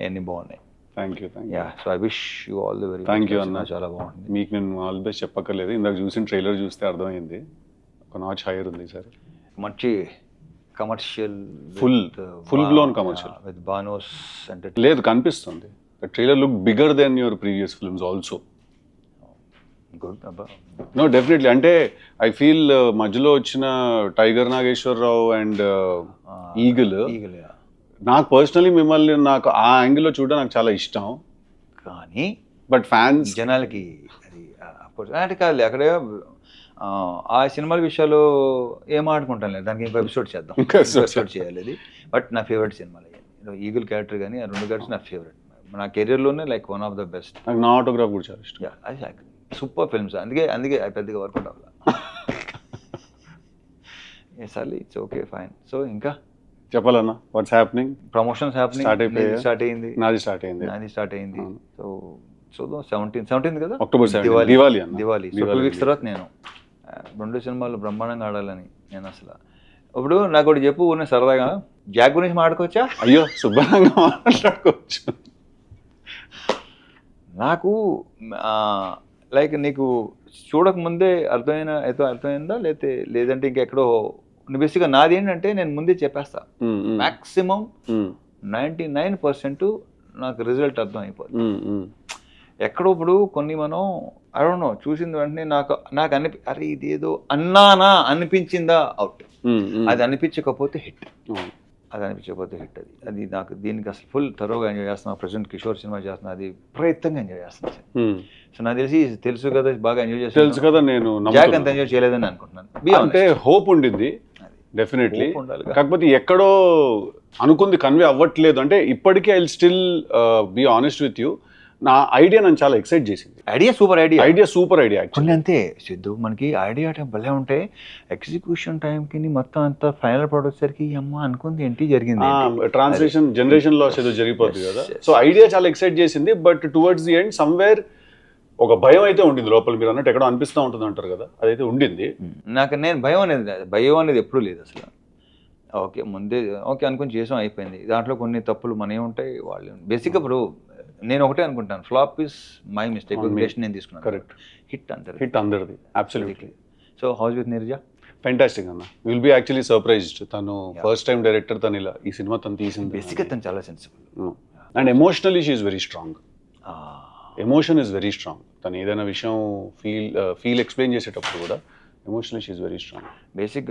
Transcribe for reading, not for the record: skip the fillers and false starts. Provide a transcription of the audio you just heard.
అన్నీ బాగున్నాయి. Thank you. Yeah, so I wish you all the very thank you అన్న. చాలా బాగుంది. మీకు నేను ఆల్ ది బెస్ట్ చెప్పక్కర్లేదు, ఇందాక చూసిన ట్రైలర్ చూస్తే అర్థమైంది, ఒక నాచ్ హైయర్ ఉంది సార్. మంచి commercial, full blown commercial with బానోస్ అంటే లేదు కనిపిస్తుంది. The trailer look bigger than your previous films also. Good అబ్బా. నో డెఫినెట్లీ, అంటే ఐ ఫీల్ మధ్యలో వచ్చిన టైగర్ నాగేశ్వరరావు అండ్ ఈగల్ నాకు పర్సనలీ మిమ్మల్ని నాకు ఆ యాంగిల్లో చూడడం నాకు చాలా ఇష్టం. కానీ బట్ ఫ్యాన్స్ జనాలకి అది అంటే కాదు అక్కడే ఆ సినిమాల విషయాలు ఏం ఆడుకుంటాను లేదు, దానికి ఇంకో ఎపిసోడ్ చేద్దాం, ఎపిసోడ్ చేయాలి అది. బట్ నా ఫేవరెట్ సినిమాలు అయ్యాయి, ఈగల్ క్యారెక్టర్ కానీ ఆ రెండు క్యారెక్టర్స్ నా ఫేవరెట్, నా కెరీర్లోనే like one of the best. నాకు నా ఆటోగ్రాఫ్ కూడా చాలా ఇష్టం. అది సూపర్ ఫిల్మ్స్, అందుకే పెద్దగా వర్కౌట్ అవ్వాలి. సార్లీ ఇట్స్ ఓకే ఫైన్. సో ఇంకా చెప్పాలన్నా what's happening? Promotions happening start అయింది. నాది స్టార్ట్ అయింది. సో చూద్దాం, 17th కదా, అక్టోబర్ దివాళీ. సో 2 weeks తర్వాత నేను 2 సినిమాలు బ్రహ్మాండంగా ఆడాలని నేను అసలు. ఇప్పుడు నాకు ఒకటి చెప్పు, ఉన్న సరదాగా జాక్ గురించి మాట్లాడుకోవచ్చా? అయ్యో శుభ్రంగా మాట్లాడుకోవచ్చు. నాకు లైక్ నీకు చూడకముందే అర్థమైందా లేదంటే ఇంకెక్కడో బేసిక్గా నాది ఏంటంటే నేను ముందే చెప్పేస్తా, మ్యాక్సిమం 99% నాకు రిజల్ట్ అర్థం అయిపోతుంది. ఎక్కడో ఇప్పుడు కొన్ని మనం ఐ డోంట్ నో చూసిన వెంటనే నాకు అరే ఇదేదో అన్నానా అనిపించిందా అవుట్, అది అనిపించకపోతే హిట్, అది నాకు దీనికి అసలు ఫుల్ తరోగా ఎంజాయ్ చేస్తున్నా. ప్రజెంట్ కిషోర్ సినిమా చేస్తున్నా, అది ప్రయత్నంగా ఎంజాయ్ చేస్తున్నా. సో నాకు తెలుసు కదా బాగా ఎంజాయ్ చేస్తాను, తెలుసు కదా. నేను జాక్ అంత ఎంజాయ్ చేయలేదని అనుకుంటున్నాను. అంటే హోప్ ఉండింది డెఫినెట్లీ, కాకపోతే ఎక్కడో అనుకుంది కన్వే అవ్వట్లేదు. అంటే ఇప్పటికీ I will still be honest with you, నా ఐడియా నన్ను చాలా ఎక్సైట్ చేసింది. Idea super idea actually. అంతే సిద్ధు, మనకి ఐడియా భలే ఉంటే ఎగ్జిక్యూషన్ టైంకి మొత్తం అంతా ఫైనల్ ప్రోడక్ట్ సరికి అమ్మ అనుకుంది ఏంటి జరిగింది, ట్రాన్స్లేషన్ జనరేషన్ లాస్ ఏదో జరిగిపోతుంది కదా. సో ఐడియా చాలా ఎక్సైట్ చేసింది, but towards the end somewhere ఒక భయం అయితే ఉండింది లోపల. మీరు అన్నట్టు ఎక్కడో అనిపిస్తూ ఉంటుంది అంటారు కదా, అదైతే ఉండింది నాకు. నేను భయం అనేది ఎప్పుడూ లేదు అసలు. ఓకే ముందే ఓకే అనుకుని చేసాం, అయిపోయింది. దాంట్లో కొన్ని తప్పులు మనమే ఉంటాయి, వాళ్ళు బేసిక్గా. ఇప్పుడు నేను ఒకటే అనుకుంటాను, ఫ్లాప్ ఇస్ మై మిస్టేక్, నేను తీసుకున్నాను. కరెక్ట్. హిట్ అందరిది absolutely. So how's with Neeraja fantastic అన్న. Will be actually surprised. తను ఫస్ట్ టైం డైరెక్టర్, తను ఇలా ఈ సినిమా తను తీసింది. బేసిక్గా తను చాలా sensible and emotionally she is very strong. Emotion is very strong. తను ఏదైనా విషయం ఫీల్ ఎక్స్ప్లెయిన్ చేసేటప్పుడు కూడా emotionally she is very strong. బేసిక్గా